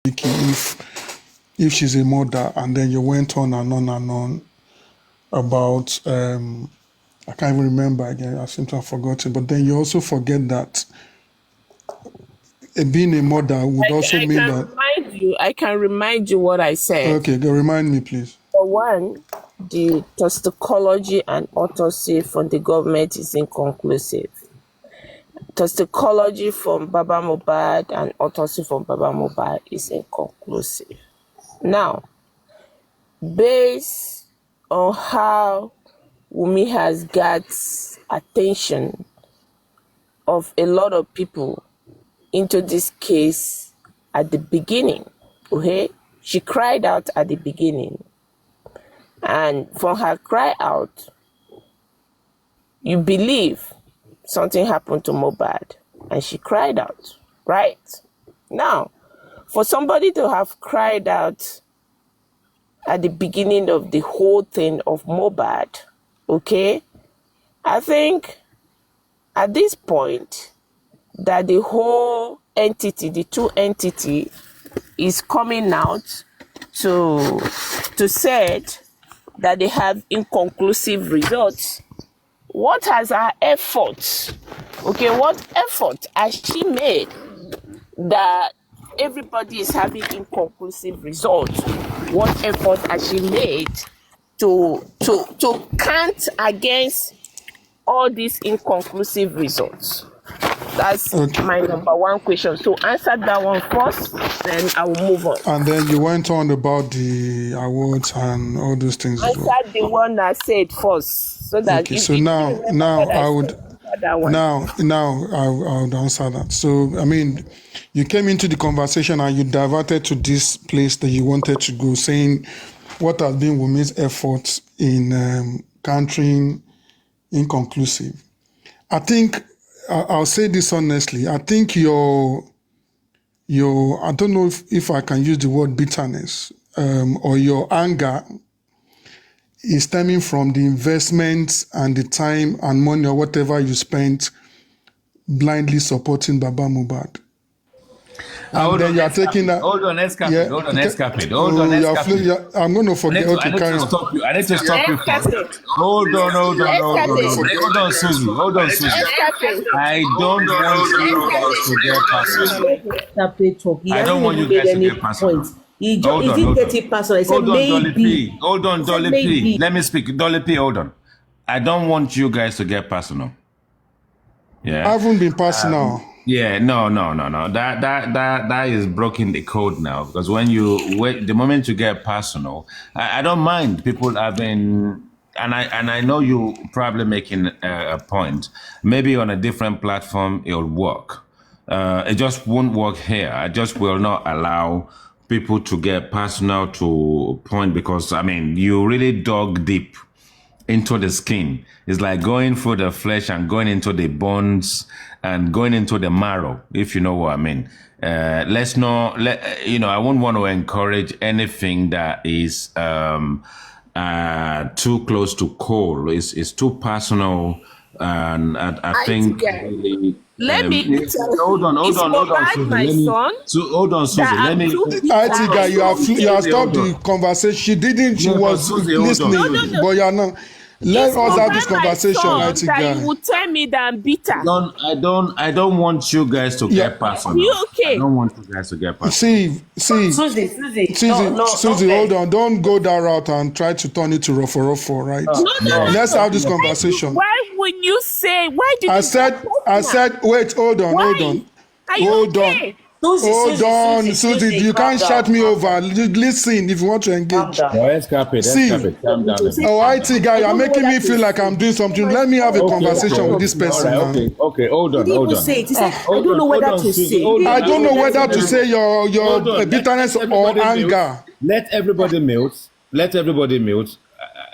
if she's a mother, and then you went on and on and on about I can't even remember again. I seem to have forgotten. But then you also forget that being a mother would also mean that. I can remind you what I said. Okay, go remind me, please. For one, the toxicology and autopsy from the government is inconclusive. Toxicology from Baba Mohbad and autopsy from Baba Mohbad is inconclusive. Now, based on how Wunmi has got attention of a lot of people into this case at the beginning, okay? She cried out at the beginning. And from her cry out, you believe something happened to Mohbad. And she cried out, right? Now, for somebody to have cried out at the beginning of the whole thing of Mohbad, okay, I think at this point that the whole entity, the two entity, is coming out to say that they have inconclusive results. What has her effort? Okay, what effort has she made that everybody is having inconclusive results? What effort has she made to count against all these inconclusive results? That's my number one question. So answer that one first, then I will move on. And then you went on about the awards and all those things. Answer the one I said first, so that. Okay. So now I would answer that. So I mean, you came into the conversation and you diverted to this place that you wanted to go, saying what has been Wunmi's efforts in countering inconclusive. I think I'll say this honestly. I think your I don't know if I can use the word bitterness or your anger is stemming from the investments and the time and money or whatever you spent blindly supporting Baba Mohbad. And then you are taking that. Hold on, escape. Yeah. Hold on, escape. I'm going to forget. I need to stop you. I need to stop you. Hold on, Susie. Hold on, Susie. I don't want you guys to get personal. I don't want you guys to get personal. He didn't get it personal. I said maybe. Hold on, Dolly P. Let me speak. Dolly P, hold on. I don't want you guys to get personal. Yeah. I haven't been personal. Yeah, no. That is breaking the code now, because the moment you get personal, I don't mind people having, and I know you probably making a point. Maybe on a different platform it'll work. It just won't work here. I just will not allow people to get personal to point, because I mean you really dug deep into the skin. It's like going through the flesh and going into the bones and going into the marrow, if you know what I mean. I wouldn't want to encourage anything that is too close to core. It's too personal, and I think really, let me hold on, Susie. Hold on, Susie. Let me. THEITGuy, you have stopped the conversation. She didn't. She was listening, but you're not. Let us have this conversation, THEITGuy. That you will tell me that I'm bitter. I don't want you guys to get personal. You okay? I don't want you guys to get personal. Susie, hold on. Don't go that route and try to turn it to ruffle, right? Let's have this conversation. Why would you say? Why did I said, wait, hold on. Hold on. Hold on, Susie. You can't shut me over. Listen, if you want to engage. See, calm down. THEITGuy, you're making me feel like I'm doing something. Let me have a conversation with this person. Okay, hold on. I don't know whether to say. I don't know whether to say your bitterness or anger. Let everybody mute.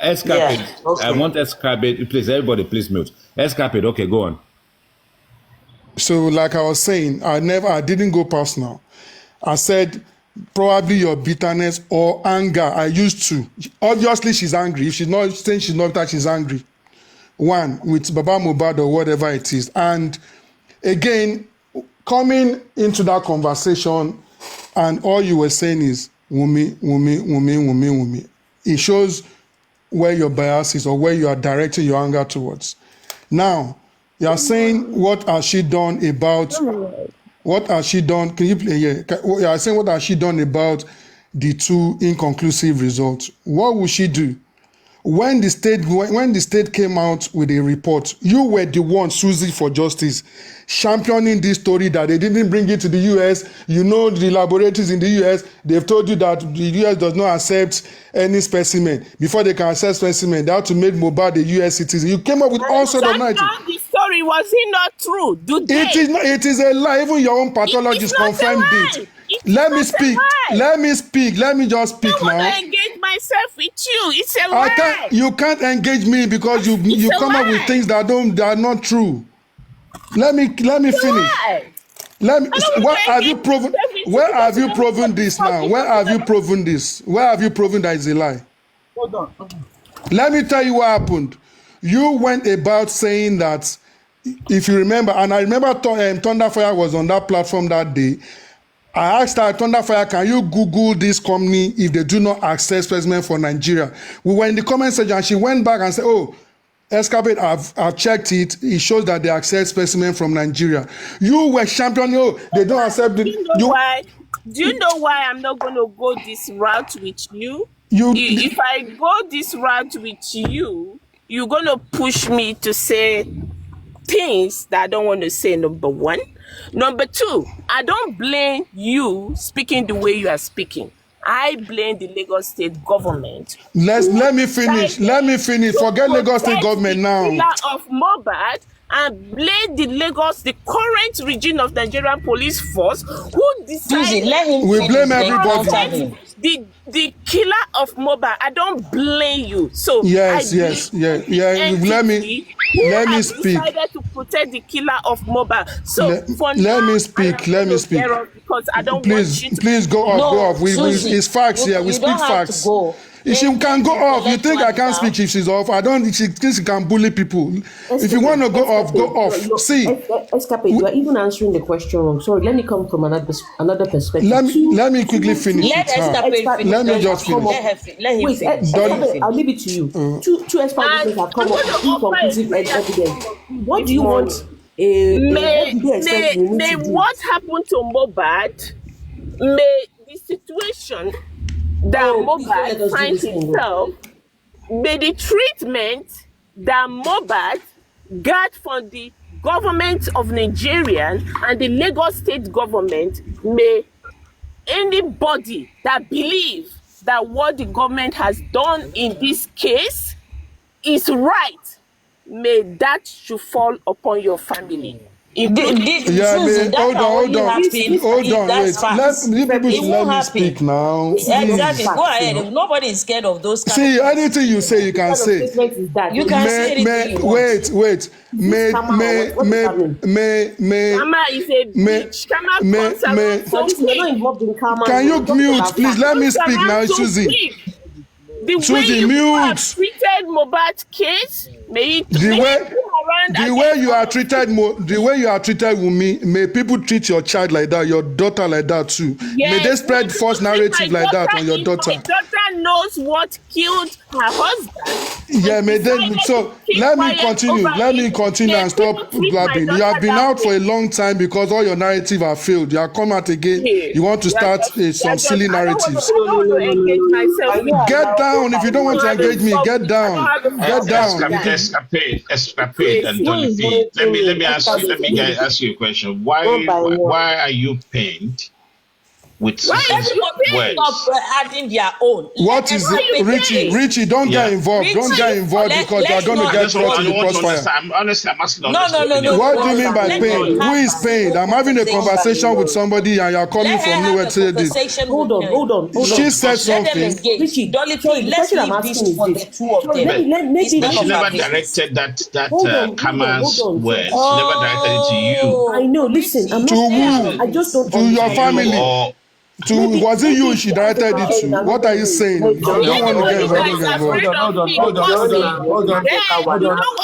Escape. I want escape. Please, everybody, please mute. Escape. Okay, go on. So like I was saying, I didn't go personal. I said probably your bitterness or anger. I used to. Obviously, she's angry. If she's not saying she's not that, she's angry. One, with Baba Mohbad or whatever it is. And again, coming into that conversation, and all you were saying is Wumi. It shows where your bias is or where you are directing your anger towards. Now, you are saying, what has she done about, what has she done, can you play here? You are saying, what has she done about the two inconclusive results? What will she do? When the state came out with a report, you were the one, Susie for Justice, championing this story that they didn't bring it to the US. You know, the laboratories in the US, they've told you that the US does not accept any specimen. Before they can accept specimen, they have to make mohbad a US citizen. You came up with all sorts of narrative. The story was it not true? It is a lie. Even your own pathologist confirmed it. Let me speak. Let me speak. Let me just speak now. I want to engage myself with you. It's a lie. You can't engage me because you come up with things that are not true. Let me finish. Let me. What have you proven? Where have you proven this now? Where have you proven this? Where have you proven that it's a lie? Hold on. Let me tell you what happened. You went about saying that, if you remember, and I remember Thunderfire was on that platform that day. I asked her, Thunderfire, can you Google this company if they do not accept specimen for Nigeria? We were in the comment section and she went back and said, oh, Escapade, I've checked it. It shows that they accept specimen from Nigeria. You were championing, oh, they don't accept it. Do you know why I'm not going to go this route with you? If I go this route with you, you're going to push me to say things that I don't want to say, number one. Number two, I don't blame you speaking the way you are speaking. I blame the Lagos State government. Let me finish. Forget Lagos State government now. Of mohbad and blame the current regime of Nigerian police force who decided we blame everybody. The killer of mohbad. I don't blame you. So yes. Let me speak. Decided to protect the killer of mohbad. So let me speak. Because I don't want you to. Please go off. It's facts here. We speak facts. If she can go off, you think I can't speak if she's off? I don't. She thinks she can bully people. If you want to go off, go off. See, Escapade, you are even answering the question wrong. Sorry, let me come from another perspective. Let me quickly finish. Let me just finish. Let him finish. I'll leave it to you. Two experts have come up with inconclusive evidence. What do you want? May what happened to mohbad? May the situation that mohbad finds himself, may the treatment that mohbad got from the government of Nigeria and the Lagos State government, may anybody that believes that what the government has done in this case is right, may that should fall upon your family. Hold on. Wait. Let me speak now. Exactly. Go ahead. Nobody is scared of those. See, anything you say, you can say. You can say it. Wait. Kama is a bitch. Can you mute, please? Let me speak now, Susie. The way you have treated mohbad's case, the way you are treated Wunmi, may people treat your child like that, your daughter like that too. Yes, may they spread false narrative like that on your daughter. My daughter knows what killed her husband. Yeah, may they. So let me continue and stop blabbing. You have been out for a long time because all your narrative are failed. You are come out again. You want to start some silly narratives. Get down. If you don't want to engage me, get down. Get down. Escapade and Dolly P. Let me ask you a question. Why are you pained with words? Stop adding their own. What is it? Richie, don't get involved. Don't get involved because you are going to get brought to the crossfire. I'm asking. No. What do you mean by pain? Who is pained? I'm having a conversation with somebody and you are coming from nowhere to this. Hold on. She said something. Richie, Dolly, let's leave this for the two of them. She never directed that Kama's words. She never directed it to you. I know. Listen, I'm not. To who? I just don't. To your family. Was it you she directed it to? What are you saying? You don't want to get involved.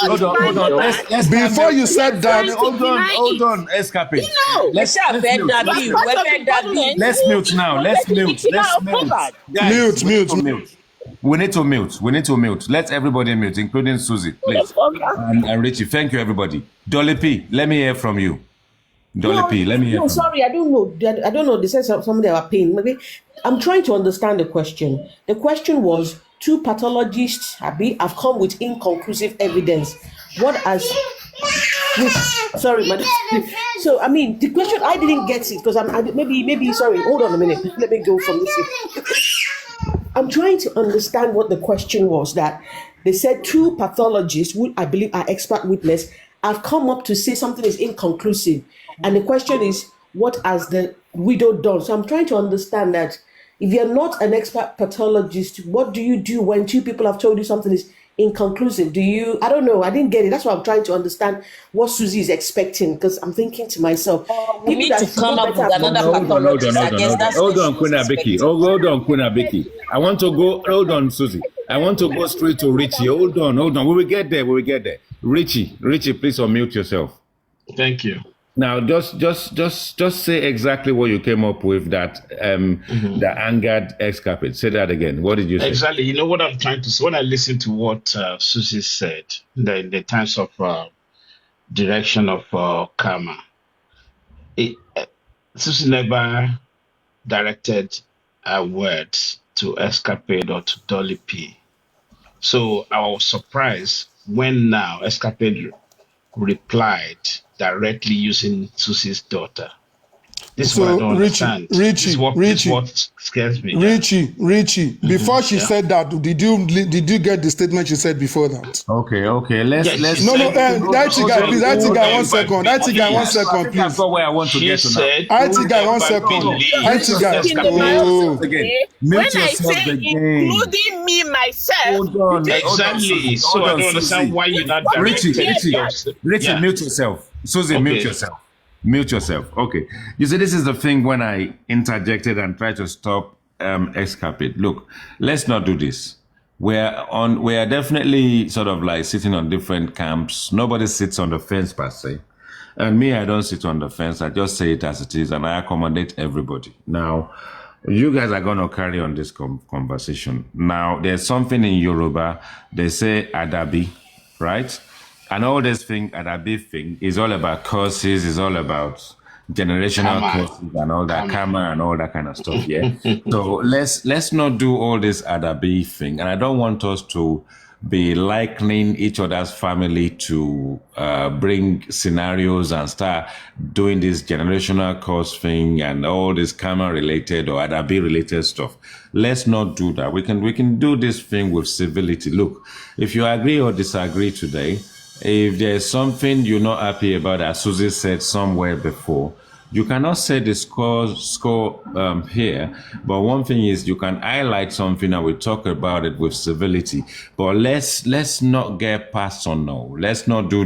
Hold on. Before you said that, hold on, Escape. Let's mute now. Let's mute. Guys, mute. We need to mute. Let everybody mute, including Susie, please. And Richie. Thank you, everybody. Dolly P, let me hear from you. Dolly P, let me hear from sorry, you. I don't know. They said somebody were paying. Maybe I'm trying to understand the question. The question was, two pathologists have come with inconclusive evidence. What has... Sorry, madam. So, I mean, the question, I didn't get it because maybe, sorry, hold on a minute. Let me go from this. I'm trying to understand what the question was, that they said two pathologists, who I believe are expert witness, have come up to say something is inconclusive. And the question is, what has the widow done? So I'm trying to understand that if you're not an expert pathologist, what do you do when two people have told you something is inconclusive? I don't know. I didn't get it. That's why I'm trying to understand what Susie is expecting, because I'm thinking to myself, we need to come up with another pathologist. Hold on, Queen Becky. I want to go, hold on, Susie. I want to go straight to Richie. Hold on. We will get there. Richie, please unmute yourself. Thank you. Now, just say exactly what you came up with that the angered Escape. Say that again. What did you say? Exactly. You know what I'm trying to say? When I listened to what Susie said, in the terms of direction of karma, Susie never directed words to Escapade or to Dolly P. So I was surprised when now Escapade replied directly using Susie's daughter. This is what I don't understand. This is what scares me. Richie, before she said that, did you get the statement she said before that? Okay. Let's THEITGuy, please. THEITGuy, 1 second. THEITGuy, 1 second, please. That's where I want to get to now. THEITGuy, 1 second. THEITGuy. When I say including me myself. Hold on. Exactly. So I don't understand why you're not Richie, mute yourself. Susie, mute yourself. Mute yourself. Okay. You see, this is the thing when I interjected and tried to stop Escapade. Look, let's not do this. We are definitely sort of like sitting on different camps. Nobody sits on the fence per se. And me, I don't sit on the fence. I just say it as it is and I accommodate everybody. Now, you guys are going to carry on this conversation. Now, there's something in Yoruba. They say Adabi, right? And all this thing, Adabi thing, is all about curses, is all about generational curses and all that, karma and all that kind of stuff, yeah? So let's not do all this Adabi thing. And I don't want us to be likening each other's family to bring scenarios and start doing this generational curse thing and all this karma-related or Adabi-related stuff. Let's not do that. We can do this thing with civility. Look, if you agree or disagree today, if there's something you're not happy about, as Susie said somewhere before, you cannot say the score here, but one thing is you can highlight something and we talk about it with civility. But let's not get personal. Let's not do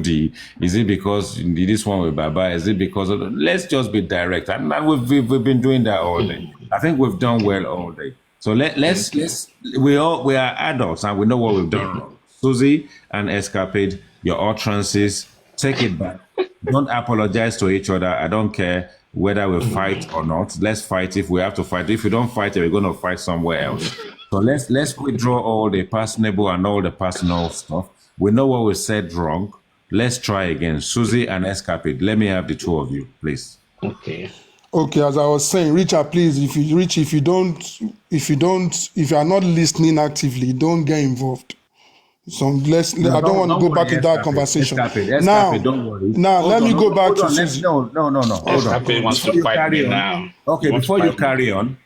is it because this one with Baba? Is it because of let's just be direct. And we've been doing that all day. I think we've done well all day. So we are adults and we know what we've done wrong. Susie and Escapade, your utterances, take it back. Don't apologize to each other. I don't care whether we fight or not. Let's fight if we have to fight. If we don't fight, we're going to fight somewhere else. So let's withdraw all the personable and all the personal stuff. We know what we said wrong. Let's try again. Susie and Escapade, let me have the two of you, please. Okay, as I was saying, Richard, please, if you are not listening actively, don't get involved. So I don't want to go back into that conversation. Now, let me go back to Susie. No. Escapade wants to fight me now. Okay, before you carry on,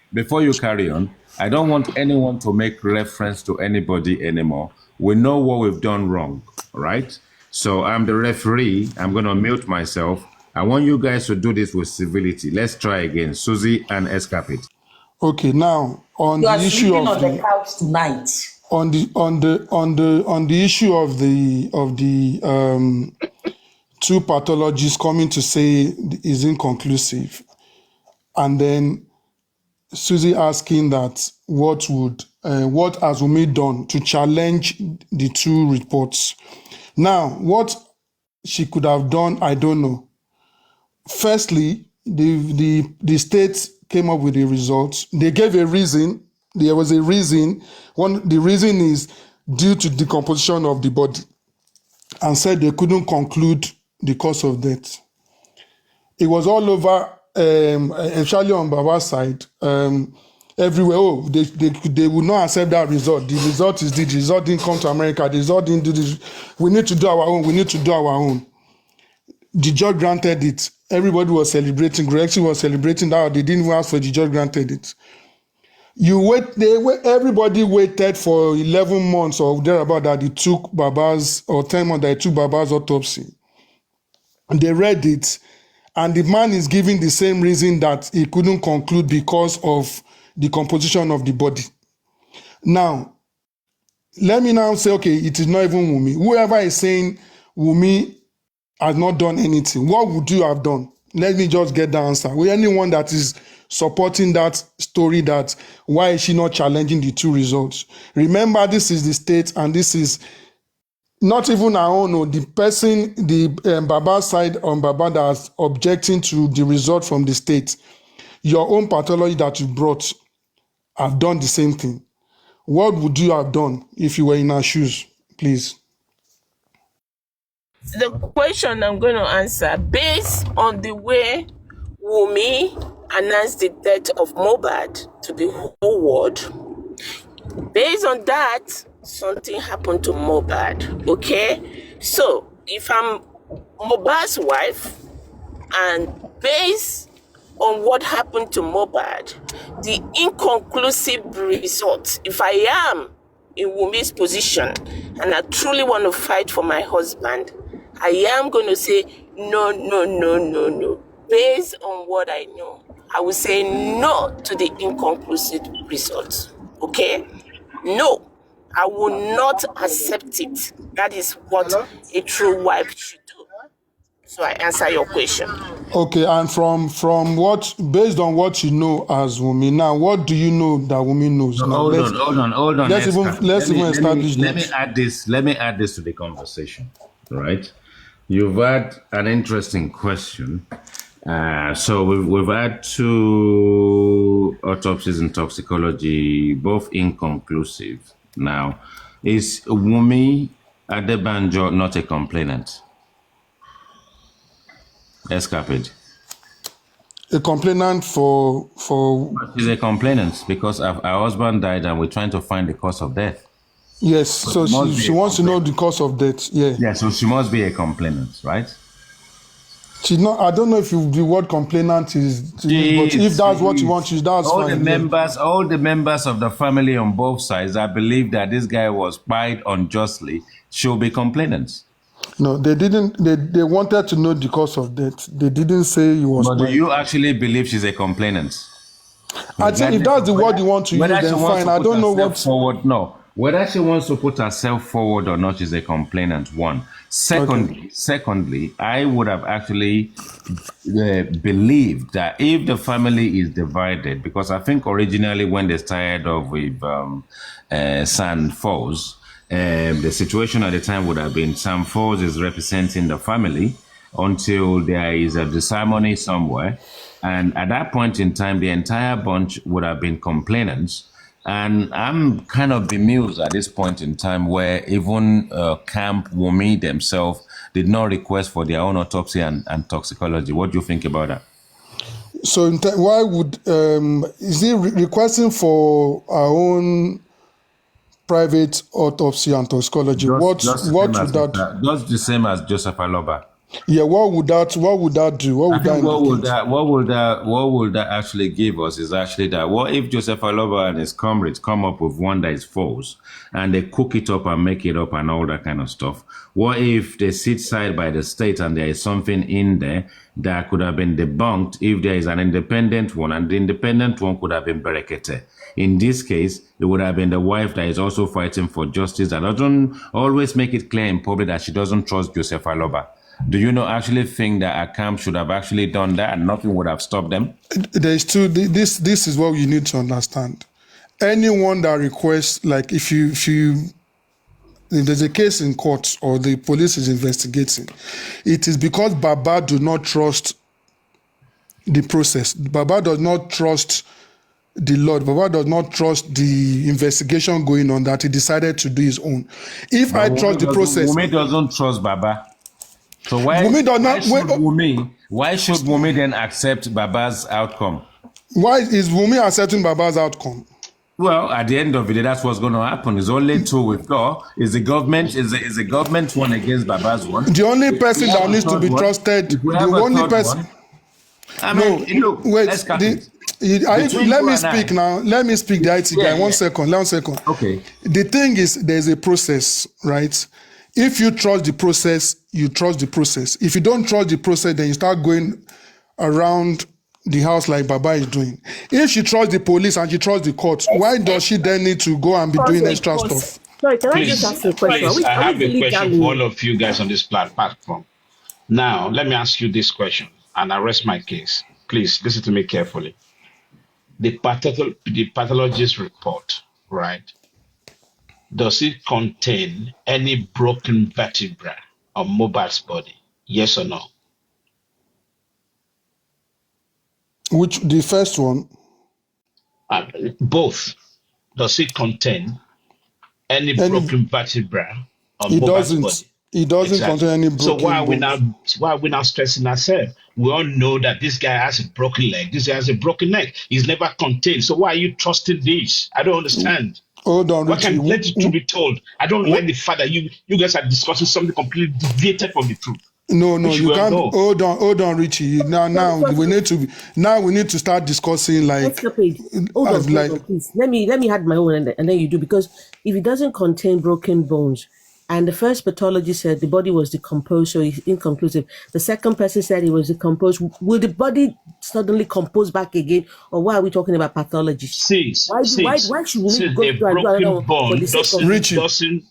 I don't want anyone to make reference to anybody anymore. We know what we've done wrong, right? So I'm the referee. I'm going to mute myself. I want you guys to do this with civility. Let's try again. Susie and Escapade. Okay, now on the issue of the couch tonight. On the issue of the two pathologists coming to say is inconclusive, and then Susie asking that what has Wunmi done to challenge the two reports. Now, what she could have done, I don't know. Firstly, the state came up with the results. They gave a reason. There was a reason. The reason is due to decomposition of the body, and said they couldn't conclude the cause of death. It was all over, especially on Baba's side, everywhere. Oh, they would not accept that result. The result is the result didn't come to America. The result didn't do this. We need to do our own. We need to do our own. The judge granted it. Everybody was celebrating. Grexy was celebrating that they didn't ask for the judge granted it. Everybody waited for 11 months or thereabout that it took Baba's, or 10 months that it took Baba's autopsy. And they read it, and the man is giving the same reason that he couldn't conclude because of the composition of the body. Now, let me now say, okay, it is not even Wunmi. Whoever is saying Wunmi has not done anything, what would you have done? Let me just get the answer. With anyone that is supporting that story, that why is she not challenging the two results? Remember, this is the state, and this is not even our own. No, the person, the Baba side on Baba that's objecting to the result from the state. Your own pathology that you brought have done the same thing. What would you have done if you were in her shoes, please? The question I'm going to answer, based on the way Wunmi announced the death of Mohbad to the whole world, based on that, something happened to Mohbad, okay? So, if I'm Mohbad's wife, and based on what happened to Mohbad, the inconclusive results, if I am in Wunmi's position and I truly want to fight for my husband, I am going to say, no. Based on what I know, I will say no to the inconclusive results. Okay? No, I will not accept it. That is what a true wife should do. So I answer your question. Okay, and from what, based on what you know as Wunmi, now what do you know that Wunmi knows? No, now, hold on. Let's even establish this. Let me add this to the conversation. Right? You've had an interesting question. So we've had two autopsies in toxicology, both inconclusive. Now, is Wunmi Adebanjo not a complainant? Escapade. A complainant for She's a complainant because her husband died and we're trying to find the cause of death. Yes, so she wants to know the cause of death. Yeah, so she must be a complainant, right? She's not. I don't know if the word complainant is, but if that's what you want, that's all fine. All the members of the family on both sides, I believe that this guy was tried unjustly, should be complainants. No, they didn't. They wanted to know the cause of death. They didn't say he was. But do you actually believe she's a complainant? I think if that's the word you want to use, then fine. I don't know what. Forward, no. Whether she wants to put herself forward or not is a complainant, one. Secondly, I would have actually believed that if the family is divided, because I think originally when they started off with Sam Falls, the situation at the time would have been Sam Falls is representing the family until there is a disharmony somewhere. And at that point in time, the entire bunch would have been complainants. And I'm kind of bemused at this point in time where even Camp Wunmi themselves did not request for their own autopsy and toxicology. What do you think about that? So why would, is he requesting for our own private autopsy and toxicology? What would that? Just the same as Joseph Aloba. Yeah, what would that do? What would that actually give us is actually that what if Joseph Aloba and his comrades come up with one that is false and they cook it up and make it up and all that kind of stuff? What if they sit side by the state and there is something in there that could have been debunked if there is an independent one, and the independent one could have been Berekete? In this case, it would have been the wife that is also fighting for justice that doesn't always make it clear in public that she doesn't trust Joseph Aloba. Do you not actually think that Akam should have actually done that and nothing would have stopped them? There's two. This is what you need to understand. Anyone that requests, like if there's a case in court or the police is investigating, it is because Baba do not trust the process. Baba does not trust the Lord. Baba does not trust the investigation going on, that he decided to do his own. If I trust the process, Wumi doesn't trust Baba. So why Wumi does not. why should Wumi then accept Baba's outcome? Why is Wumi accepting Baba's outcome? Well, at the end of the day, that's what's going to happen. It's only two with law. Is the government one against Baba's one? The only person that needs to be trusted, the only person. I mean, no, look, wait. Let me speak I. now. Let me speak, the IT guy. One second. Okay. The thing is, there's a process, right? If you trust the process, you trust the process. If you don't trust the process, then you start going around the house like Baba is doing. If she trusts the police and she trusts the courts, why does she then need to go and be doing extra stuff? Sorry, can I just ask you a question? Please, I have a question for all of you guys on this platform. Now, let me ask you this question, and I rest my case. Please listen to me carefully. The pathologist report, right? Does it contain any broken vertebra on Mohbad's body? Yes or no? Which, the first one? Both. Does it contain any broken vertebra on Mohbad's body? It doesn't contain any broken So why are we now stressing ourselves? We all know that this guy has a broken leg. This guy has a broken neck. He's never contained. So why are you trusting this? I don't understand. Hold on, Richie. Let the truth be told. I don't like the fact that you guys are discussing something completely deviated from the truth. No, you can't. Hold on, Richie. Now we need to start discussing like. Hold on, please. Let me add my own and then you do, because if it doesn't contain broken bones, and the first pathologist said the body was decomposed, so it's inconclusive. The second person said it was decomposed. Will the body suddenly compose back again, or why are we talking about pathology? Why should we go a broken bone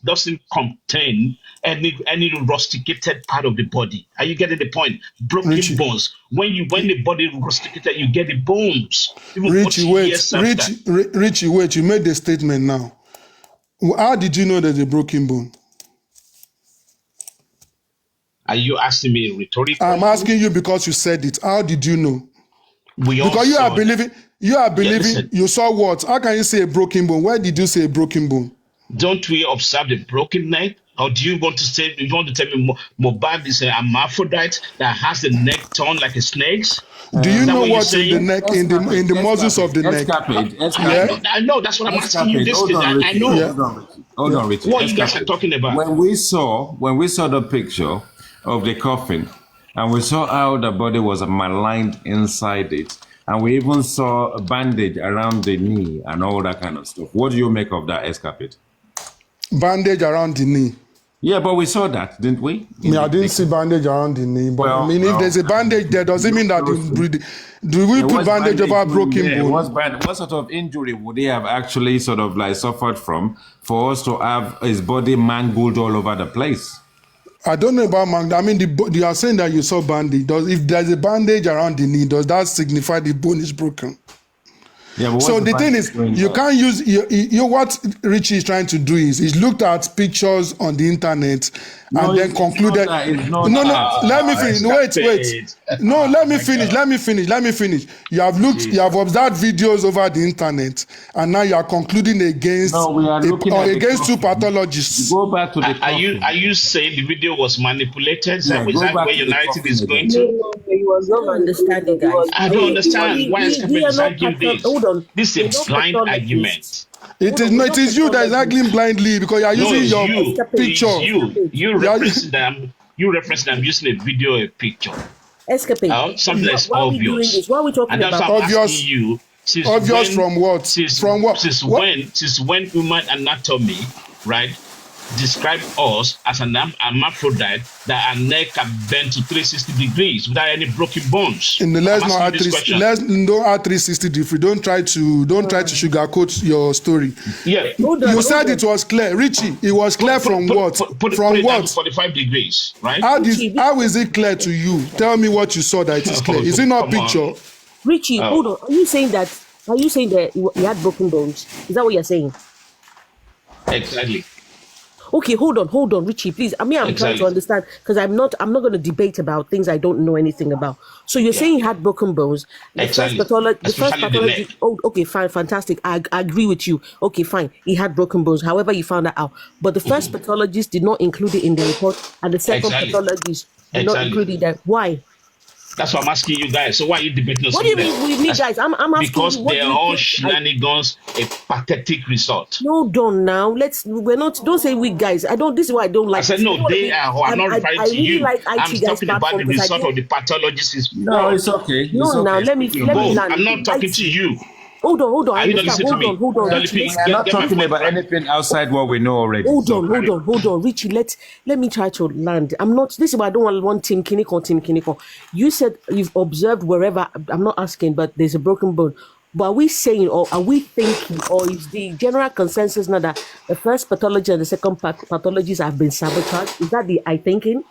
doesn't contain any rusticated part of the body? Are you getting the point? Broken bones. When the body rusticated, you get the bones. Richie, wait. You made the statement now. How did you know there's a broken bone? Are you asking me a rhetorical? I'm asking you because you said it. How did you know? Because you are believing. You saw what? How can you say a broken bone? Where did you say a broken bone? Don't we observe the broken neck? Or do you want to tell me Mohbad is a hermaphrodite that has the neck torn like a snake's? Do you know what's in the neck, in the muscles of the neck? I know. That's what I'm asking you. I know. Hold on, Richard. What you guys are talking about? When we saw the picture of the coffin, and we saw how the body was maligned inside it, and we even saw a bandage around the knee and all that kind of stuff. What do you make of that, Escapade? Bandage around the knee. Yeah, but we saw that, didn't we? I didn't see bandage around the knee. But if there's a bandage there, does it mean that do we put bandage over a broken bone? What sort of injury would he have actually sort of like suffered from for us to have his body mangled all over the place? I don't know about mangled. I mean, you are saying that you saw bandage. If there's a bandage around the knee, does that signify the bone is broken? Yeah, but so the thing is, you can't use what Richie is trying to do is he's looked at pictures on the internet and then concluded. Let me finish. Wait. No, let me finish. You have observed videos over the internet, and now you are concluding against two pathologists. Go back to the. Are you saying the video was manipulated? Is that where your narrative is going to? No, it was not understanding, guys. I don't understand why is arguing this. This is a blind argument. It is you that is arguing blindly because you are using your picture. You reference them using a video, a picture. Escapade. Something that's obvious. What are we talking about? Obvious. From what? Since when human anatomy, right, describe us as an hermaphrodite that our neck can bend to 360 degrees without any broken bones? In the let's not add let's don't add 360 degree. Don't try to sugarcoat your story. Yeah. You said it was clear. Richie, it was clear from what? From what? 45 degrees, right? How is it clear to you? Tell me what you saw that it is clear. Is it not picture? Richie, hold on. Are you saying that he had broken bones? Is that what you're saying? Exactly. Okay, hold on, Richie, please. I'm trying to understand because I'm not going to debate about things I don't know anything about. So you're saying he had broken bones. The first pathology. Oh, okay, fine, fantastic. I agree with you. Okay, fine. He had broken bones. However, you found that out. But the first pathologist did not include it in the report, and the second pathologist did not include it there. Why? That's what I'm asking you guys. So why are you debating us? What do you mean with me, guys? I'm asking because you, they're all shenanigans, a pathetic result. No, don't say we guys. This is why I don't like. I said no, they are. I'm not referring to you. I'm talking about the result of the pathologist. No, it's okay. No, now let me land. I'm not talking to you. Hold on. Are you not listening to me? Hold on. We're not talking about anything outside what we know already. Hold on. Richie, let me try to land. This is why I don't want one team Kiniko. You said you've observed wherever, I'm not asking, but there's a broken bone. But are we saying, or are we thinking, or is the general consensus now that the first pathology and the second pathologies have been sabotaged? Is that the thinking?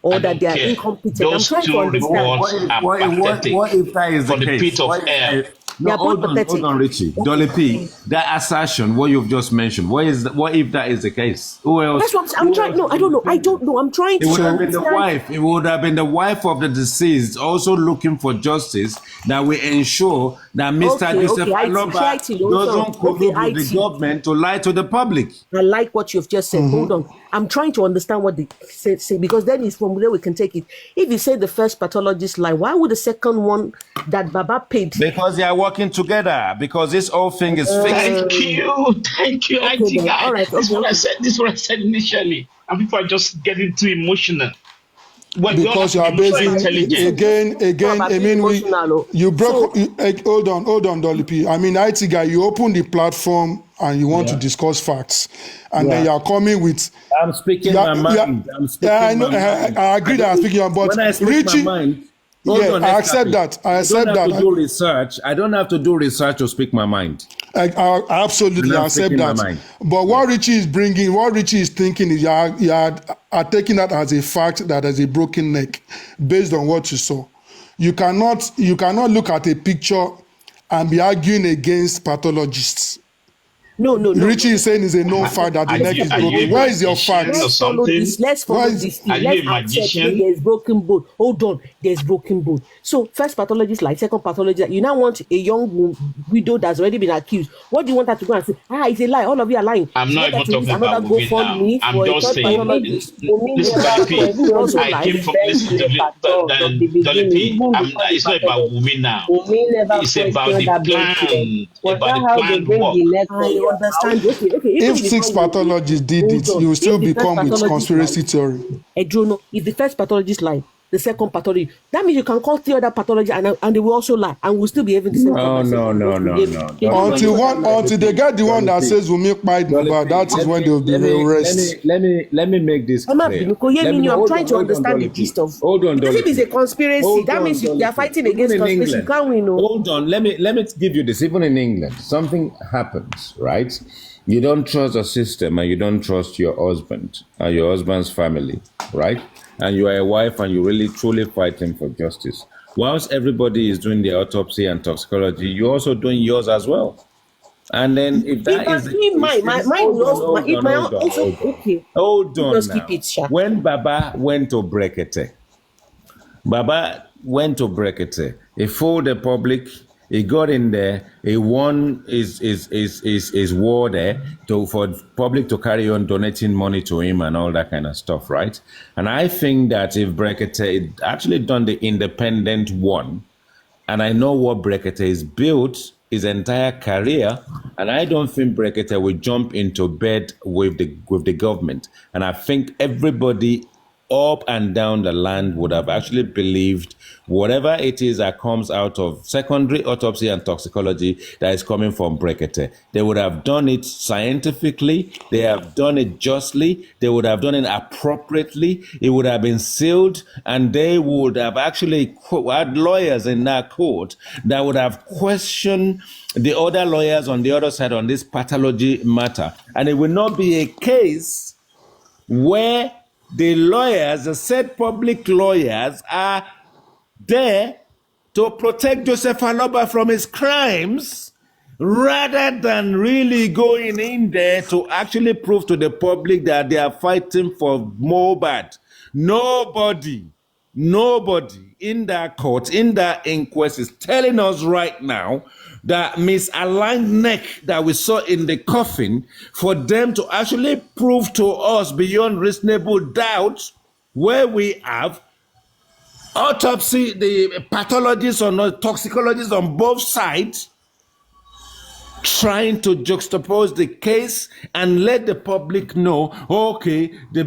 Or that they are incompetent? Those I'm trying to understand. What if that is the case? Pit of hell. No, hold on, Richie. Dolly P, that assertion, what you've just mentioned, what if that is the case? Who else? That's what I'm trying. No, I don't know. I'm trying to. It would have been the wife. It would have been the wife of the deceased, also looking for justice that will ensure that Mr. Christopher Loba doesn't collude with the government to lie to the public. I like what you've just said. Hold on. I'm trying to understand what they say because then it's from there we can take it. If you say the first pathologist lie, why would the second one that Baba paid? Because they are working together. Because this whole thing is fixed. Thank you. I think this is what I said. This is what I said initially, and people are just getting too emotional. Because you are basing again. I mean, you broke. Hold on, Dolly P. I mean, IT guy, you open the platform and you want to discuss facts, and then you are coming with. I'm speaking my mind. I agree that I'm speaking your mind, but Richie. I accept that. I accept that. I don't have to do research to speak my mind. I absolutely accept that. But what Richie is bringing, what Richie is thinking is you are taking that as a fact that there's a broken neck based on what you saw. You cannot look at a picture and be arguing against pathologists. No. Richie is saying it's a known fact that the neck is broken. Where is your fact? Let's follow this. Let's accept there's broken bone. Hold on, there's broken bone. So first pathologist like second pathologist, you now want a young widow that's already been accused. What do you want her to go and say? It's a lie. All of you are lying. I'm not even talking about women now. I'm just saying. Listen, I came from Dolly P. It's not about women now. It's about the plan. About the plan work. Understand. Okay. If six pathologists did it, you will still become with conspiracy theory. If the first pathologist lie, the second pathologist, that means you can call 3 other pathologists and they will also lie, and we'll still be having the same. No. Until they get the one that says we make my number, that is when they will be arrested. Let me make this clear. I'm trying to understand the gist of. Hold on, if it's a conspiracy, that means they are fighting against conspiracy. You can't win. Hold on, let me give you this. Even in England, something happens, right? You don't trust the system and you don't trust your husband and your husband's family, right? And you are a wife and you're really truly fighting for justice. Whilst everybody is doing the autopsy and toxicology, you're also doing yours as well. And then if that is hold on now. When Baba went to Brekete, he fooled the public. He got in there. He won his war there for public to carry on donating money to him and all that kind of stuff, right? And I think that if Brekete had actually done the independent one, and I know what Brekete is built his entire career, and I don't think Brekete will jump into bed with the government. And I think everybody up and down the land would have actually believed whatever it is that comes out of secondary autopsy and toxicology that is coming from Brekete. They would have done it scientifically, they have done it justly, they would have done it appropriately, it would have been sealed, and they would have actually had lawyers in that court that would have questioned the other lawyers on the other side on this pathology matter. And it will not be a case where the lawyers, the said public lawyers, are there to protect Joseph Aloba from his crimes rather than really going in there to actually prove to the public that they are fighting for mohbad. Nobody in that court, in that inquest is telling us right now that misaligned neck that we saw in the coffin, for them to actually prove to us beyond reasonable doubt where we have autopsy, the pathologists or toxicologists on both sides trying to juxtapose the case and let the public know, okay, the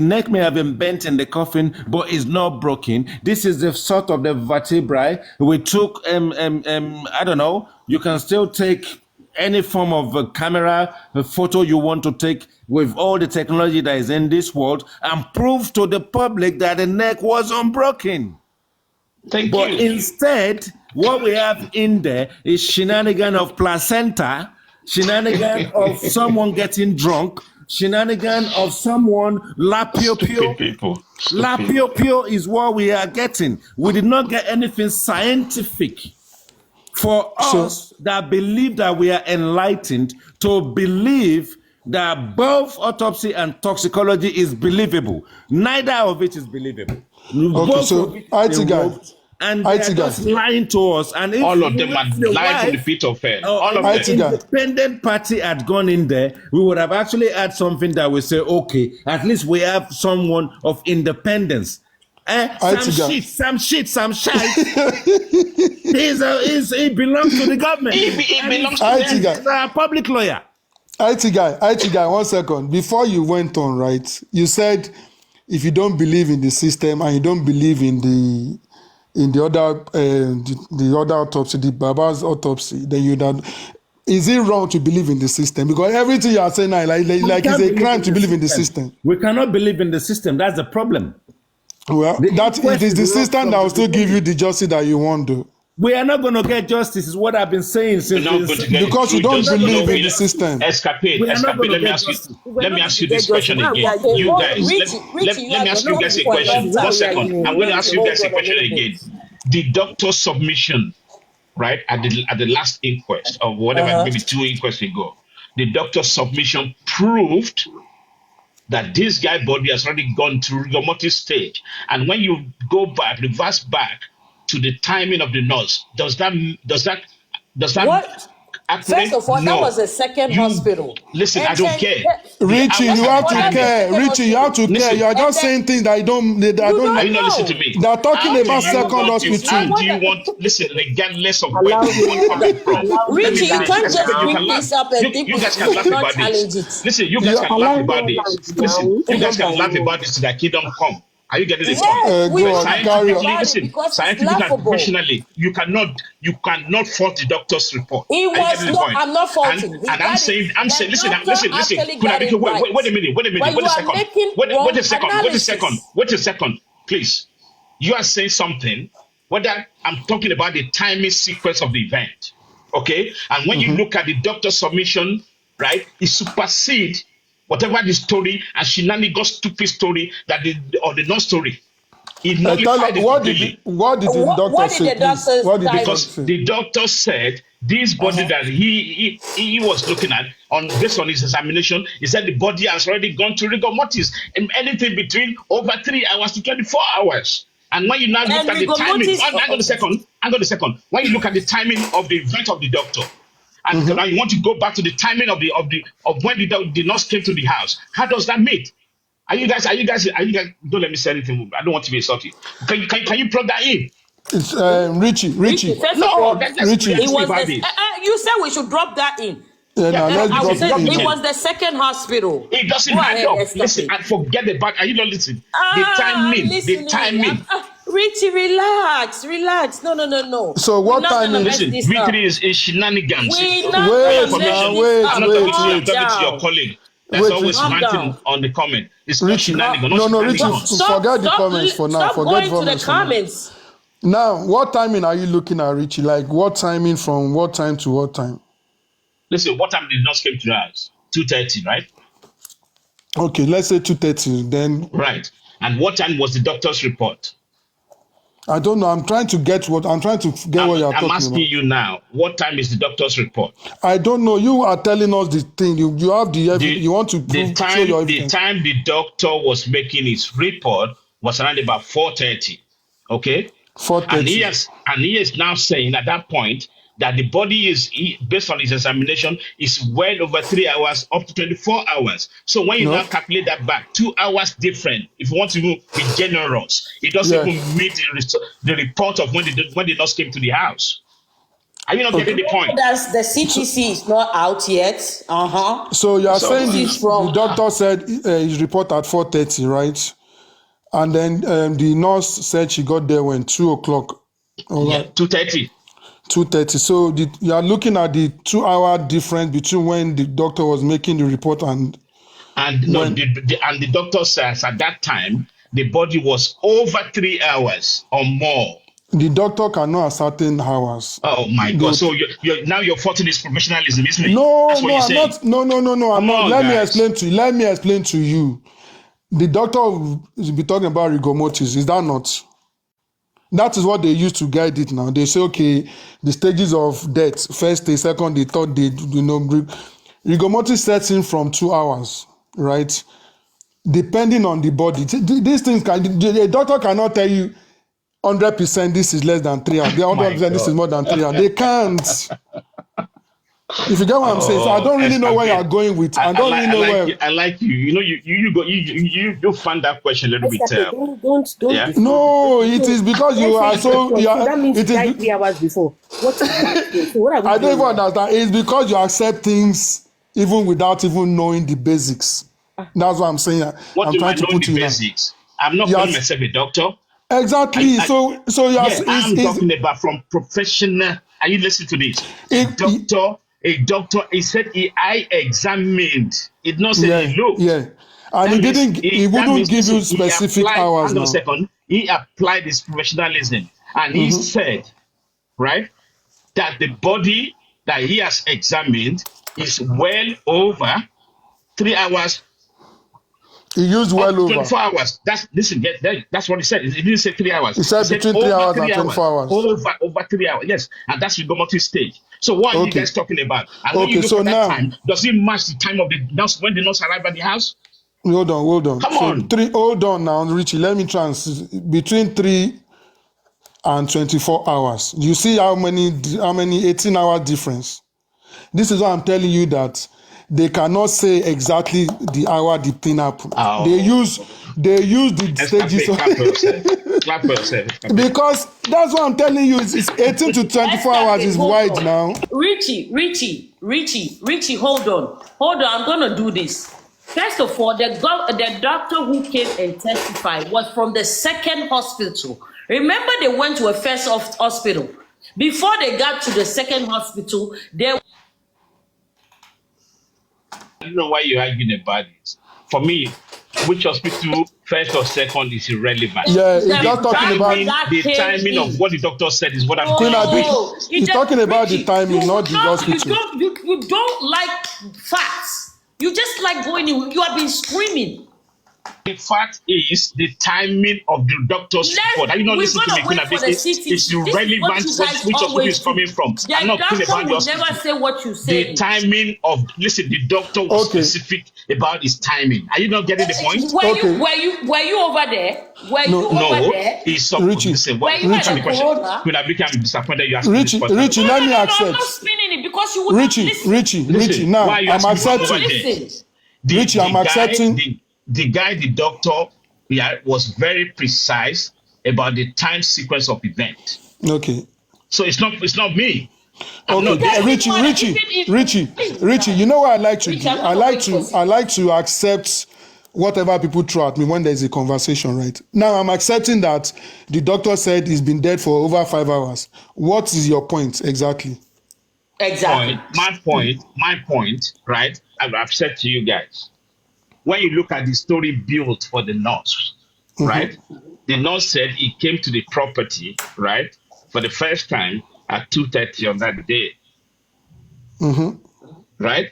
neck may have been bent in the coffin, but it's not broken. This is the sort of the vertebrae. We took, I don't know, you can still take any form of a camera, a photo you want to take with all the technology that is in this world and prove to the public that the neck was unbroken. But instead, what we have in there is shenanigan of placenta, shenanigan of someone getting drunk, shenanigan of someone lapio-pio. Lapio-pio is what we are getting. We did not get anything scientific for us that believe that we are enlightened to believe that both autopsy and toxicology is believable. Neither of it is believable. Okay, so THEITGuy. And they're just lying to us. And if all of them are lying to the feet of hell. All of them. Independent party had gone in there, we would have actually had something that we say, okay, at least we have someone of independence. Some shit. He belongs to the government. He belongs to them. He's a public lawyer. THEITGuy, 1 second. Before you went on, right, you said if you don't believe in the system and you don't believe in the other autopsy, the Baba's autopsy, then you don't. Is it wrong to believe in the system? Because everything you are saying now, like it's a crime to believe in the system. We cannot believe in the system. That's the problem. Well, it is the system that will still give you the justice that you want to. We are not going to get justice, is what I've been saying since. Because you don't believe in the system. Escapade. Let me ask you this question again. You guys, let me ask you guys a question. 1 second. I'm going to ask you guys a question again. The doctor's submission, right, at the last inquest, or whatever, maybe 2 inquests ago, the doctor's submission proved that this guy's body has already gone through rigor mortis stage. And when you reverse back to the timing of the nurse, does that what? First of all, that was a second hospital. Listen, I don't care. Richie, you have to care. Richie, you have to care. You are just saying things that I don't. Are you not listening to me? They are talking about second hospital. How do you want? Listen, regardless of where you want coming from. Richie, you can't just bring this up and think you guys can laugh about this. Listen, you guys can laugh about this. Listen, you guys can laugh about this to the kingdom come. Are you getting this point? Scientifically and professionally, you cannot fault the doctor's report. I'm not faulting. And I'm saying, listen. Wait a minute. Wait a second, please. You are saying something. Whether I'm talking about the timing sequence of the event, okay? And when you look at the doctor's submission, right, it supersedes whatever the story and shenanigans stupid story that the non-story. What did the doctor say? Because the doctor said this body that he was looking at based on his examination, he said the body has already gone to rigor mortis, and anything between over 3 hours to 24 hours. And when you now look at the timing, hang on a second. When you look at the timing of the event of the doctor, and now you want to go back to the timing of when the nurse came to the house. How does that meet? Are you guys? Don't let me say anything. I don't want to be insulting. Can you plug that in? It's Richie. Richie. No, Richie. You said we should drop that in. Yeah, now let's I drop would say it it in. was the second hospital. It doesn't Go add ahead, up. escape Listen, it. and forget about. Are you not listening? The I'm timing. The listening. timing. Richie, relax. No. So We're what not gonna timing? mess Listen, this up. victory is shenanigans. We're not Wait gonna now, mess Information. this wait, up. I'm not talking to you. wait. I'm Calm talking to your down. colleague. That's always Calm ranting down. on the comment. It's called Richie. shenanigans. No, not Richie, shenanigans. forget the comments for now. Stop Forget going to the comments for now. comments. Now, what timing are you looking at, Richie? Like, what timing from what time to what time? Listen, what time did the nurse came to the house? 2:30, right? Okay, let's say 2:30. Then Right. And what time was the doctor's report? I don't know. I'm trying to get what you're I'm talking asking about. you now. What time is the doctor's report? I don't know. You are telling us the thing. You have the evidence. You want to the prove, show your time the evidence. time the doctor was making his report was around about 4:30. Okay. 4:30. And he is now saying at that point that the body based on his examination is well over 3 hours up to 24 hours. So when you No. now calculate that back, 2 hours different, if you want to even be generous, it doesn't Yeah. even meet the report of when the nurse came to the house. Are you not getting the point? That's the CTC is not out yet. So you are So saying this is wrong. the doctor said his report at 4:30, right? And then the nurse said she got there when 2:00. All Yeah, right, 2:30. 2:30. So you are looking at the 2 hour difference between when the doctor was making the report and The doctor says at that time the body was over 3 hours or more. the doctor cannot ascertain hours. Oh my God! So you're faulting his professionalism, isn't it? No, That's what no, you're I'm saying. not. No, I'm Come not. on, Let me guys. explain to you. The doctor will be talking about rigor mortis. Is that not? That is what they use to guide it now. They say, okay, the stages of death, first day, second day, third day, rigor mortis sets in from 2 hours, right? Depending on the body. These things a doctor cannot tell you 100% this is less than 3 hours. The 100% this is more than 3 hours. They can't. If you get what I'm saying, so I don't really know where you're going with. I don't really know where. I like you. You know, you found that question a little bit. Don't. Yeah. No, it is because you are so. That means It you died is. 3 hours before. What is that? So what are we I don't doing even now? understand. It's because you accept things even without even knowing the basics. That's what I'm saying. What I'm do I trying to know in put the you now. basics? I'm not Yes. calling myself a doctor. Exactly. So you are. Yeah, I'm talking about from professional. Are you listening to this? A doctor. He said I examined. It not said he looked. Yeah. And he wouldn't give you specific hours hang on now. a second. He applied his professionalism and he said, right, that the body that he has examined is well over 3 hours. He used well over 24 hours. That's what he said. He didn't say 3 hours. He said between 3 hours and 24 hours. Over 3 hours. Yes, and that's the gomotive stage. So what are you guys talking about? And when you look so at that now, time, does it match the time of the nurse when the nurse arrived at the house? Hold on. Come on. Hold on now, Richie. Let me between 3 and 24 hours. You see how many 18-hour difference? This is why I'm telling you that they cannot say exactly the hour the thing happened. Oh. They use the stages. Clap for yourself. Because that's what I'm telling you. It's 18 to 24 hours is wide now. Richie, hold on. I'm gonna do this. First of all, the doctor who came and testified was from the second hospital. Remember, they went to a first hospital. Before they got to the second hospital, they. I don't know why you're arguing about it. For me, which hospital, first or second, is irrelevant. Yeah, he's just talking about the timing of what the doctor said is what I'm Queen doing. He's talking about the timing, not the hospital. You don't like facts. You just like going in. You have been screaming. The fact is the timing of the doctor's report. Are you not listening to me, Queen? It's irrelevant which hospital is coming from. I'm not talking about the hospital. Never say what you say. The timing of the doctor was specific about his timing. Are you not getting the point? Were you over there? No, he's so Richie. Were you at the corona? Queen, I'm disappointed you asked me this Richie, question. let me accept. I'm not spinning it because you would not listen. Richie, now I'm accepting. Richie, I'm accepting. The doctor, was very precise about the time sequence of event. Okay. So it's not me. I'm not Okay, there. Richie. You know what I like to Richie, do? I'm not waiting for I like to accept whatever people throw at me when there's a conversation, right? Now I'm accepting that the doctor said he's been dead for over 5 hours. What is your point exactly? exactly. My point, right? I've said to you guys, when you look at the story built for the nurse, right? The nurse said he came to the property, right, for the first time at 2:30 on that day, right?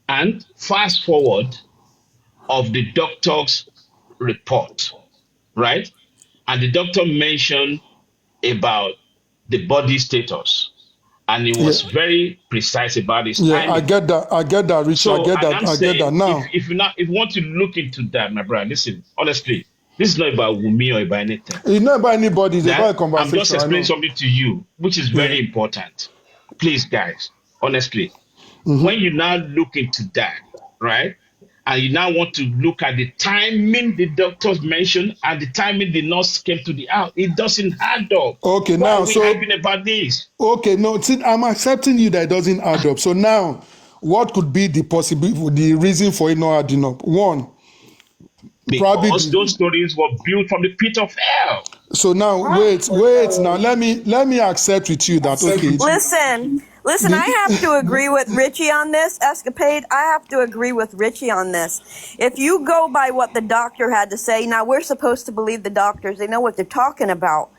And fast forward of the doctor's report, right? And the doctor mentioned about the body status, and he was Yeah, very precise about his yeah, I timing. get that, Richie. So, and I'm I get that. saying, Now, if you want to look into that, my brother, listen, honestly, this is not about Wumi or about anything. it's not about anybody, it's about a That I'm just conversation. I know. explaining something to you, which is very Yeah. important. Please, guys, honestly, Mm-hmm. when you now look into that, right, and you now want to look at the timing the doctors mentioned and the timing the nurse came to the house, it doesn't add up. Okay, Why now, are we so arguing about this? okay, no, see, I'm accepting you that it doesn't add up. So now, what could be the reason for it not adding up? One, probably. Because those stories were built from the pit of hell. So now, wait. Now, let me accept with you that okay. Listen, I have to agree with Richie on this, Escapade. I have to agree with Richie on this. If you go by what the doctor had to say, now we're supposed to believe the doctors, they know what they're talking about.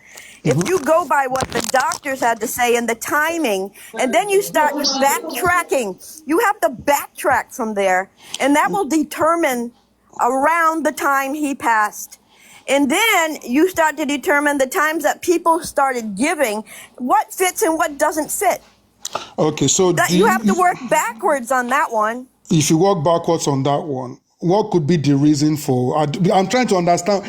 If you go by what the doctors had to say and the timing, and then you start backtracking, you have to backtrack from there, and that will determine around the time he passed. And then you start to determine the times that people started giving, what fits and what doesn't fit. Okay, so That you have to work backwards on that one. if you work backwards on that one, what could be the reason for? I'm trying to understand.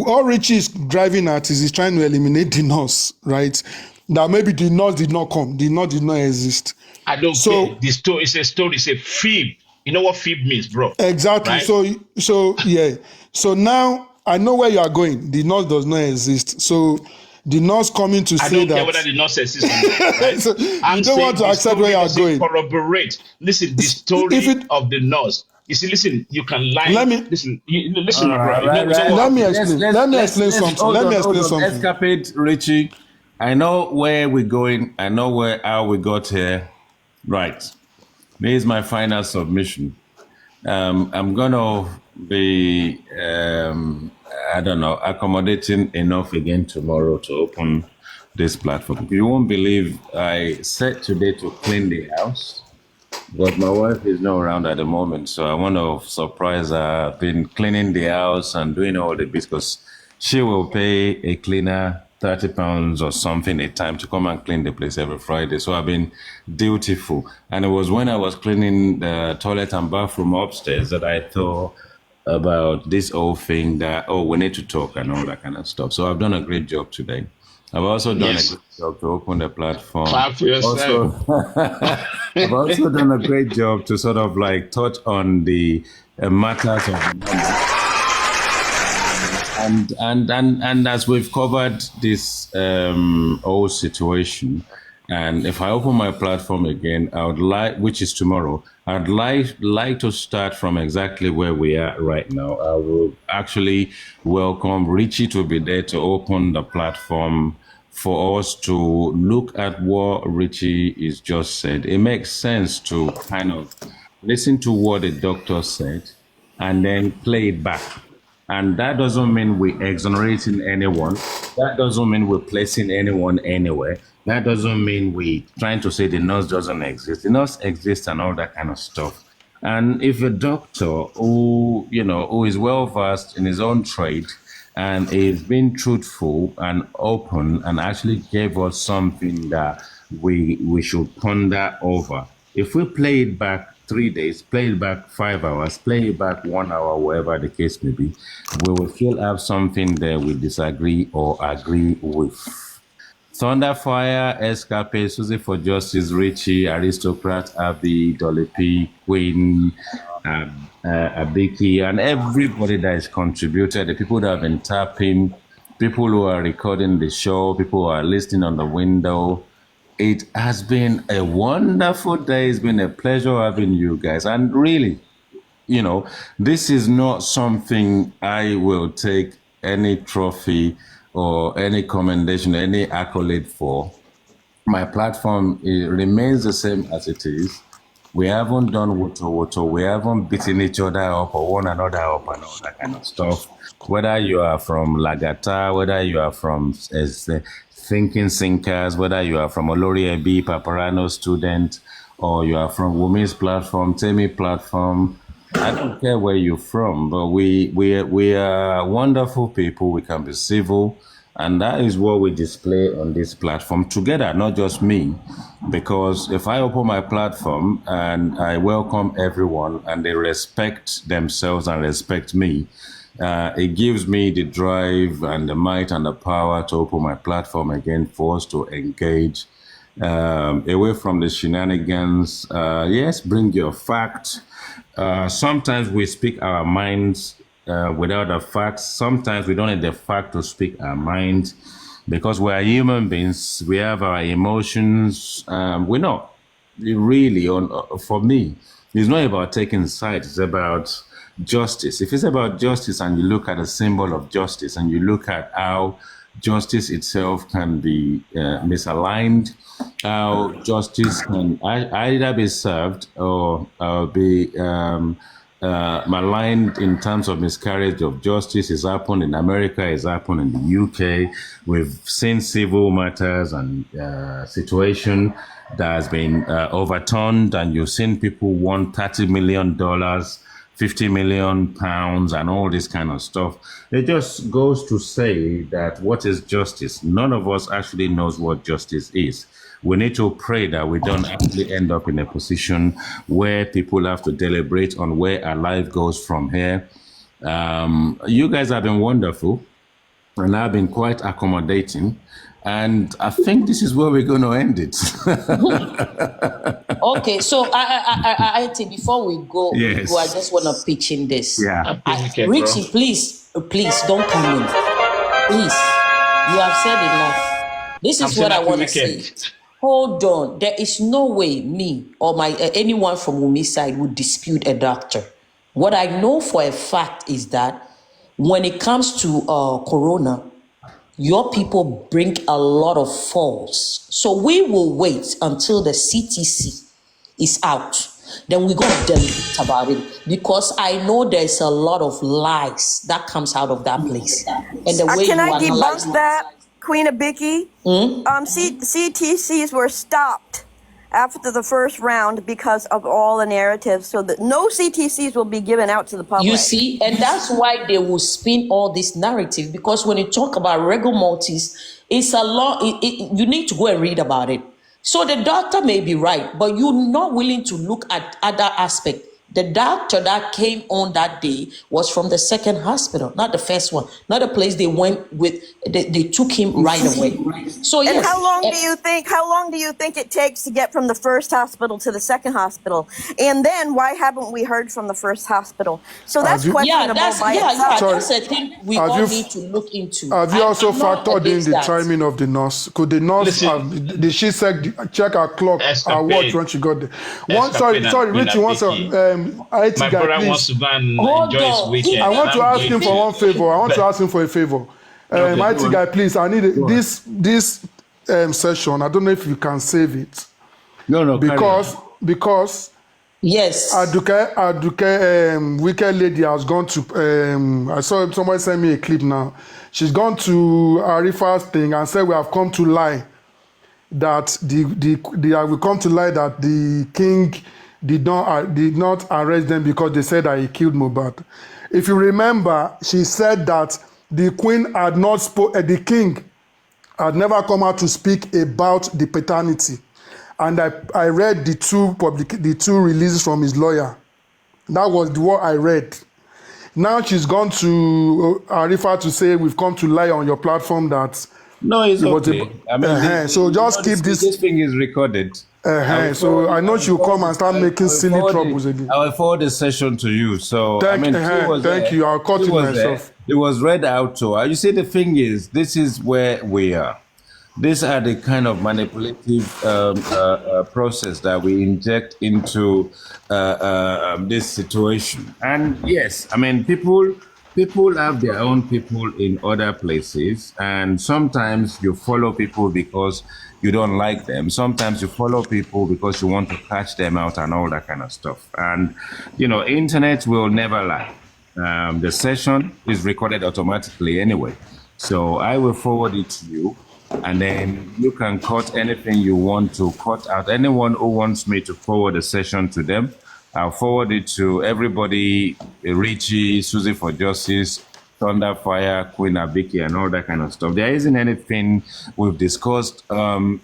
All Richie is driving at is he's trying to eliminate the nurse, right? That maybe the nurse did not come, the nurse did not exist. I don't So care. The story is a story, it's a fib. You know what fib means, bro? exactly. Right? So yeah. So now I know where you are going. The nurse does not exist. So the nurse coming to I say don't that. care whether the nurse exists or not, right? So I'm you don't want to saying the accept where story you are doesn't going. corroborate. Listen, the story If it, of the nurse. You see, listen, you can lie. let me Listen, listen, my Right, brother. right, You know right. what? let me explain. Let me explain something. Hold Let on, me hold explain on. something. Escapade, Richie. I know where we're going. I know how we got here. Right. This is my final submission. I'm gonna be, I don't know, accommodating enough again tomorrow to open this platform. You won't believe I set today to clean the house, but my wife is not around at the moment, so I want to surprise her. I've been cleaning the house and doing all the bits because she will pay a cleaner £30 or something a time to come and clean the place every Friday. So I've been dutiful. And it was when I was cleaning the toilet and bathroom upstairs that I thought about this whole thing that, oh, we need to talk and all that kind of stuff. So I've done a great job today. I've also done Yes. a great job to open the platform. Clap for yourself. I've also done a great job to sort of like touch on the matters of and as we've covered this whole situation, and if I open my platform again, I would like, which is tomorrow, I'd like to start from exactly where we are right now. I will actually welcome Richie to be there to open the platform for us to look at what Richie is just said. It makes sense to kind of listen to what the doctor said and then play it back. And that doesn't mean we're exonerating anyone. That doesn't mean we're placing anyone anywhere. That doesn't mean we're trying to say the nurse doesn't exist. The nurse exists and all that kind of stuff. And if a doctor who is well versed in his own trade and is being truthful and open and actually gave us something that we should ponder over, if we play it back 3 days, play it back 5 hours, play it back 1 hour, wherever the case may be, we will still have something there we disagree or agree with. Thunderfire, Escape, Susie for Justice, Richie, Aristocrat, Abby, Dolly P, Queen, Abiki, and everybody that has contributed, the people that have been tapping, people who are recording the show, people who are listening on the window, It has been a wonderful day. It's been a pleasure having you guys. And really, this is not something I will take any trophy or any commendation, any accolade for. My platform remains the same as it is. We haven't done woto. We haven't beaten each other up or one another up and all that kind of stuff. Whether you are from Lagata, whether you are from Thinking Sinkers, whether you are from Olori Ebi, Paparano student, or you are from Wumi's platform, Temi platform, I don't care where you're from, but we are wonderful people. We can be civil. And that is what we display on this platform together, not just me. Because if I open my platform and I welcome everyone and they respect themselves and respect me, it gives me the drive and the might and the power to open my platform again for us to engage away from the shenanigans. Yes, bring your facts. Sometimes we speak our minds without the facts. Sometimes we don't need the fact to speak our minds because we are human beings. We have our emotions. We're not really, for me, it's not about taking sides. It's about justice. If it's about justice and you look at the symbol of justice and you look at how justice itself can be misaligned, how justice can either be served or be maligned in terms of miscarriage of justice. Is happened in America, is happened in the UK. We've seen civil matters and situation that has been overturned, and you've seen people want $30 million, 50 million pounds, and all this kind of stuff. It just goes to say that what is justice? None of us actually knows what justice is. We need to pray that we don't actually end up in a position where people have to deliberate on where our life goes from here. You guys have been wonderful, and I've been quite accommodating. And I think this is where we're going to end it. Okay, so I think before we go, Yes. I just want to pitch in this. Yeah. Richie, please don't come in. Please, you have said enough. This is what I want to say. Hold on. There is no way me or anyone from Wumi's side would dispute a doctor. What I know for a fact is that when it comes to corona, your people bring a lot of falls. So we will wait until the CTC is out. Then we're going to deliberate about it, because I know there's a lot of lies that comes out of that place. And the way Can you I analyze debunk that, Queen of Bicky? CTCs were stopped after the first round because of all the narratives, so that no CTCs will be given out to the public. You see, and that's why they will spin all this narrative, because when you talk about rigor mortis, it's a lot. You need to go and read about it. So the doctor may be right, but you're not willing to look at other aspects. The doctor that came on that day was from the second hospital, not the first one, not the place they went with. They took him right away. So yes. And how long do you think it takes to get from the first hospital to the second hospital? And then why haven't we heard from the first hospital? So that's questionable by itself. That's a thing we all need to look into. Have you also factored in the timing of the nurse? Could the nurse did she check her clock, her watch when she got there? Sorry, Richie wants to. IT My guy, brother please. wants to go and enjoy his weekend. I want to ask him for one favor. I want to ask him for a favor. IT guy, please. I need this session. I don't know if you can save it. No. Because yes, Aduke, wicked lady has gone to. I saw somebody send me a clip now. She's gone to Arifa's thing and said we have come to lie that we come to lie that the king did not arrest them because they said that he killed Mohbad. If you remember, she said that the queen had not the king had never come out to speak about the paternity. And I read the two releases from his lawyer. That was what I read. Now she's gone to Arifa to say we've come to lie on your platform that. No, it's okay. So just keep this. This thing is recorded. So I know she'll come and start making silly troubles again. I will forward the session to you. So thank you. I'll cut it myself. It was read out to her. You see, the thing is, this is where we are. these are the kind of manipulative process that we inject into this situation. And yes, I mean, people have their own people in other places, and sometimes you follow people because you don't like them. Sometimes you follow people because you want to catch them out and all that kind of stuff. And internet will never lie. The session is recorded automatically anyway. So I will forward it to you, and then you can cut anything you want to cut out. Anyone who wants me to forward the session to them, I'll forward it to everybody, Richie, Susie for Justice, Thunderfire, Queen Abiki, and all that kind of stuff. There isn't anything we've discussed on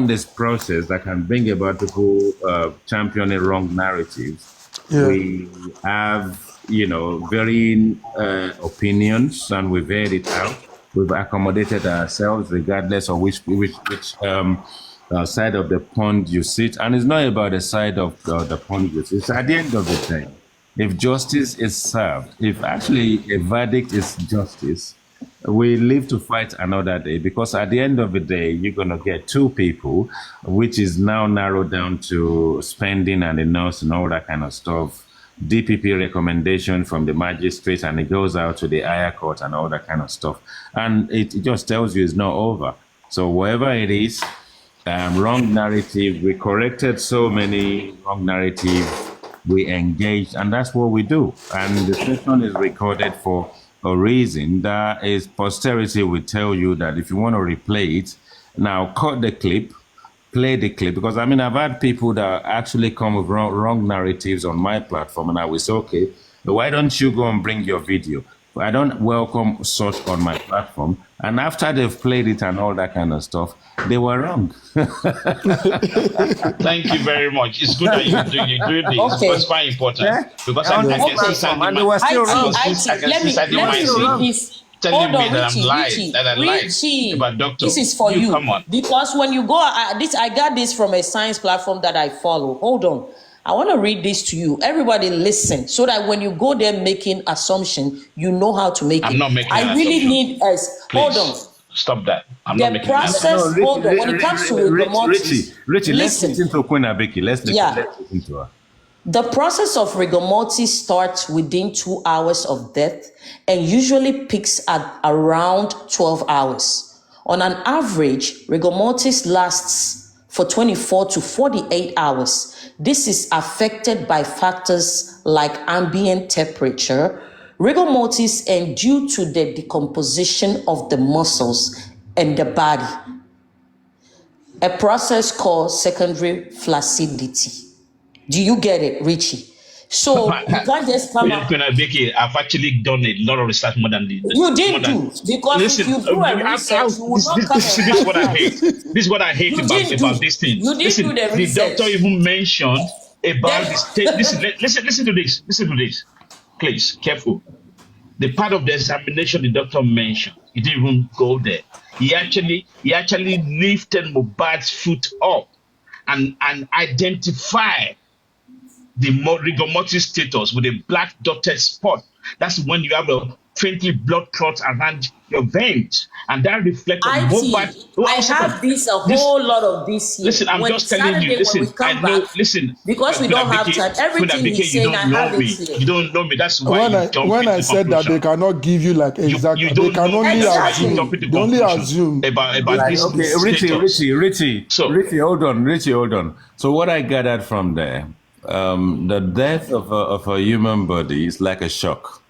this process that can bring about people championing wrong narratives. Yeah. We have, varying opinions, and we've aired it out. We've accommodated ourselves regardless of which side of the pond you sit. And it's not about the side of the pond you sit. It's at the end of the day, if justice is served, if actually a verdict is justice, we live to fight another day, because at the end of the day, you're going to get two people, which is now narrowed down to spending and the nurse and all that kind of stuff. DPP recommendation from the magistrate, and it goes out to the higher court and all that kind of stuff. And it just tells you it's not over. So wherever it is, wrong narrative, we corrected so many wrong narratives, we engaged, and that's what we do. And the session is recorded for a reason. That is, posterity will tell you that if you want to replay it, now cut the clip, play the clip, because I've had people that actually come with wrong narratives on my platform, and I will say, okay, why don't you go and bring your video? I don't welcome such on my platform. And after they've played it and all that kind of stuff, they were wrong. Thank you very much. It's good that you're doing this. Okay. It's quite important. Yeah. Because I can see inside And they were still wrong. Let me read this. telling Hold me on, that Richie, I'm lying, Richie, that I lied. Richie. But doctor, This is for you. Come on. Because when you go, I got this from a science platform that I follow. Hold on. I want to read this to you. Everybody listen, so that when you go there making assumption, you know how to make it. I'm not making I an really assumption. need us. Hold on. Stop that. I'm not The making an assumption. process, hold on. When it comes to rigor mortis, Richie, let's listen. listen to Queen Abiki. Let's listen to her. The process of rigor mortis starts within 2 hours of death and usually peaks at around 12 hours. On an average, rigor mortis lasts for 24 to 48 hours. This is affected by factors like ambient temperature, rigor mortis, and due to the decomposition of the muscles and the body. A process called secondary flaccidity. Do you get it, Richie? So you can't just come up. I've actually done a lot of research more than the. You did do, because listen, if you do a research, you will not come this is what I hate. This is what I hate You about did do. this thing. You did listen, do the research. doctor even mentioned about Then- this. Listen to this. Listen to this. Please, careful. The part of the examination the doctor mentioned, he didn't even go there. He actually lifted mohbad's foot up and identified the rigor mortis status with a black dotted spot. That's when you have a faintly blood clot around your veins, and that reflects on mohbad. I have this whole lot of this here. Listen, I'm When just telling you. Saturday, Listen, when we come I know. back, Listen, because we don't have time. Everything Abike, he's you saying, don't I have know it me. here. You don't know me. That's why When I said that they cannot give you like exact, you they don't can know only me. That's why Exactly. you assume. jump into They only conclusion assume. about Like, this. okay, status. Richie, So- hold on. So what I gathered from there, the death of a human body is like a shock.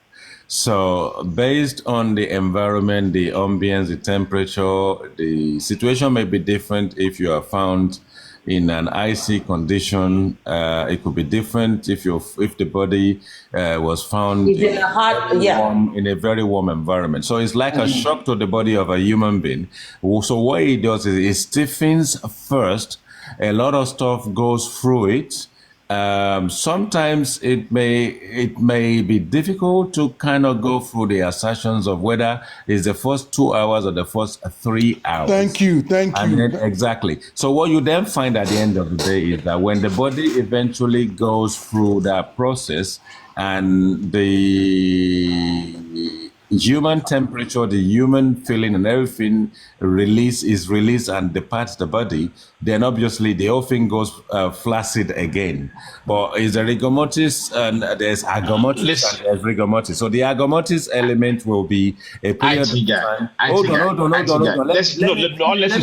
So based on the environment, the ambience, the temperature, the situation may be different if you are found in an icy condition. It could be different if the body was found It's in a hot, yeah. in a very warm environment. So it's like a shock to the body of a human being. So what it does is it stiffens first. A lot of stuff goes through it. Sometimes it may be difficult to kind of go through the assertions of whether it's the first 2 hours or the first 3 hours. Thank you. And then, exactly. So what you then find at the end of the day is that when the body eventually goes through that process and the human temperature, the human feeling and everything is released and departs the body, then obviously the whole thing goes flaccid again. But is a rigor mortis, and there's agor mortis and there's rigor mortis. So the agor mortis element will be a period of time. Hold on. Let's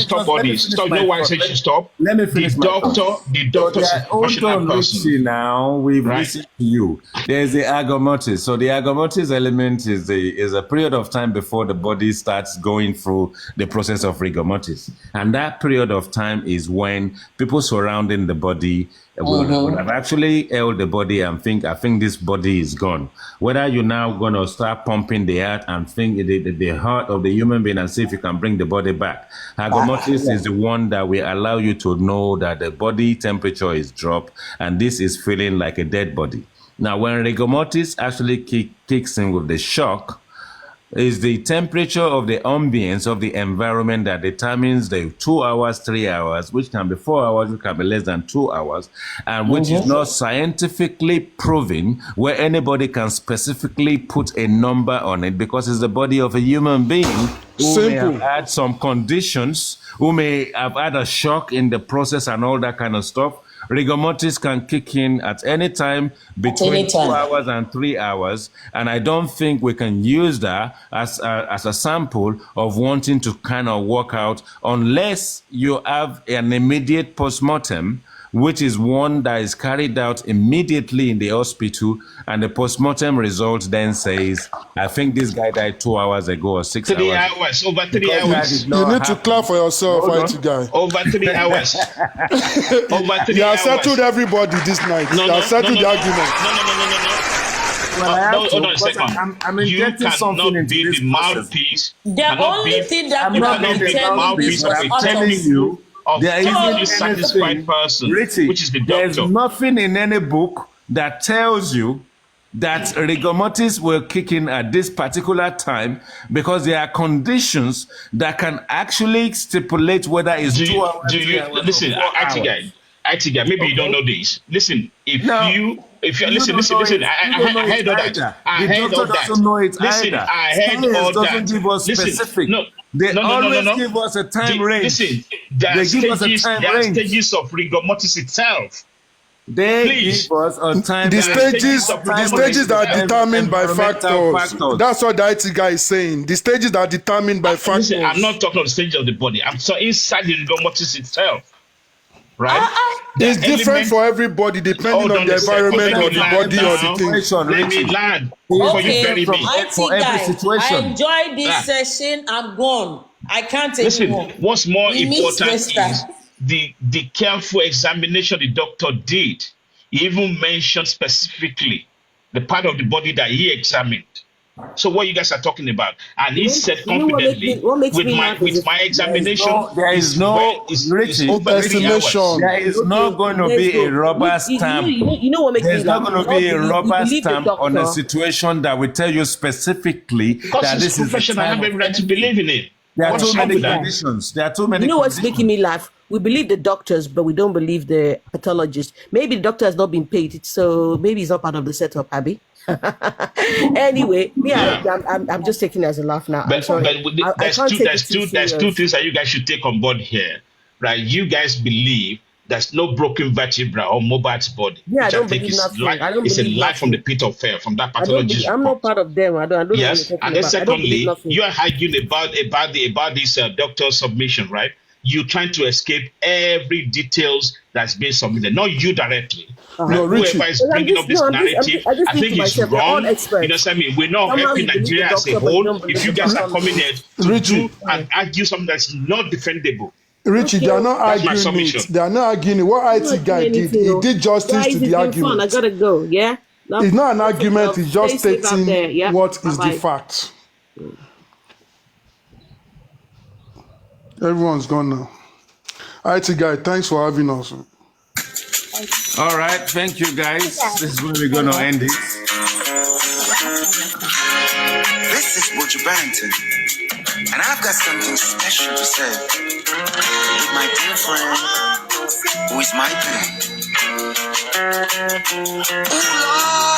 stop all this. Stop. No one says you stop. Let me finish. The doctor's a professional person. Now we've listened to you. There's the agor mortis. So the agor mortis element is a period of time before the body starts going through the process of rigor mortis, and that period of time is when people surrounding the body will have actually held the body and think, I think this body is gone. Whether you're now going to start pumping the heart and think the heart of the human being and see if you can bring the body back. Agor mortis is the one that will allow you to know that the body temperature is dropped and this is feeling like a dead body. Now, when rigor mortis actually kicks in with the shock, is the temperature of the ambience of the environment that determines the 2 hours, 3 hours, which can be 4 hours, which can be less than 2 hours, and which is not scientifically proven where anybody can specifically put a number on it, because it's the body of a human being who may have had some conditions, who may have had a shock in the process and all that kind of stuff. Rigor mortis can kick in at any time between 2 hours and 3 hours, and I don't think we can use that as a sample of wanting to kind of work out, unless you have an immediate postmortem, which is one that is carried out immediately in the hospital, and the postmortem result then says, I think this guy died 2 hours ago or 6 hours. 3 hours, over 3 hours. You need to clap for yourself, THEITGuy. Over 3 hours. Over 3 You hours. have settled everybody this night. You have settled the argument. No. Well, I have Hold on a second. I'm You injecting something cannot into be this the process. mouthpiece. The only thing that I'm could not have being been the telling mouthpiece, this but was I'm out telling of you, Of there a isn't satisfied anything, person, Richie, which is the there's doctor. nothing in any book that tells you that rigor mortis will kick in at this particular time, because there are conditions that can actually stipulate whether it's 2 hours, 3 hours, listen, or 4 hours. THEITGuy, maybe you don't know this. Listen, if you listen, I heard all that. I heard all that. Listen, I heard all that. Doesn't give us specific. They always give us a time range. Listen, there are stages of rigor mortis itself. They give us a time. The stages that are determined by factors. That's what THEITGuy is saying. The stages that are determined by factors. Listen, I'm not talking of the stage of the body. I'm talking inside the rigor mortis itself. Right? It's different for everybody depending on the environment or the body or the thing. Let me land before you bury me. For every situation. I enjoyed this session. I'm gone. I can't take Listen, what's more We missed important the start. is the careful examination the doctor did. He even mentioned specifically the part of the body that he examined. So what you guys are talking about, and he said confidently, with my examination, there is no estimation. There is not going to be a rubber stamp. You know what makes There's me not going to be a rubber stamp on a doctor. situation that will tell you specifically because that it's this is the professional. I time have of every right to believe in it. There are What's too wrong many with that? conditions. There are too many. You know what's conditions. making me laugh? We believe the doctors, but we don't believe the pathologist. Maybe the doctor has not been paid, so maybe he's not part of the setup, Abby. Anyway, I'm just taking it as a laugh now. But there's two things that you guys should take on board here, right? You guys believe there's no broken vertebra or mohbad's body. Yeah, which I don't believe nothing. It's a lie from the pit of hell, from that pathologist. I'm not part of them. I don't Yes, know what and you're then talking about. secondly, you are arguing about this doctor submission, right? You're trying to escape every details that's been submitted, not you directly. No, Richie. Whoever is bringing up this narrative, I think it's wrong. You know what I mean? We're not helping Nigeria as a whole. If you guys are coming here to do and argue something that's not defendable. Richie, they are not arguing it. They are not arguing it. What THEITGuy did, he did justice to the argument. I gotta go. Yeah. It's not an argument. It's just stating what is the fact. Everyone's gone now. THEITGuy, thanks for having us. All right, thank you guys. This is where we're going to end it. This is Buju Banton, and I've got something special to say. With my dear friend, who is my pen. Ooh, Lord.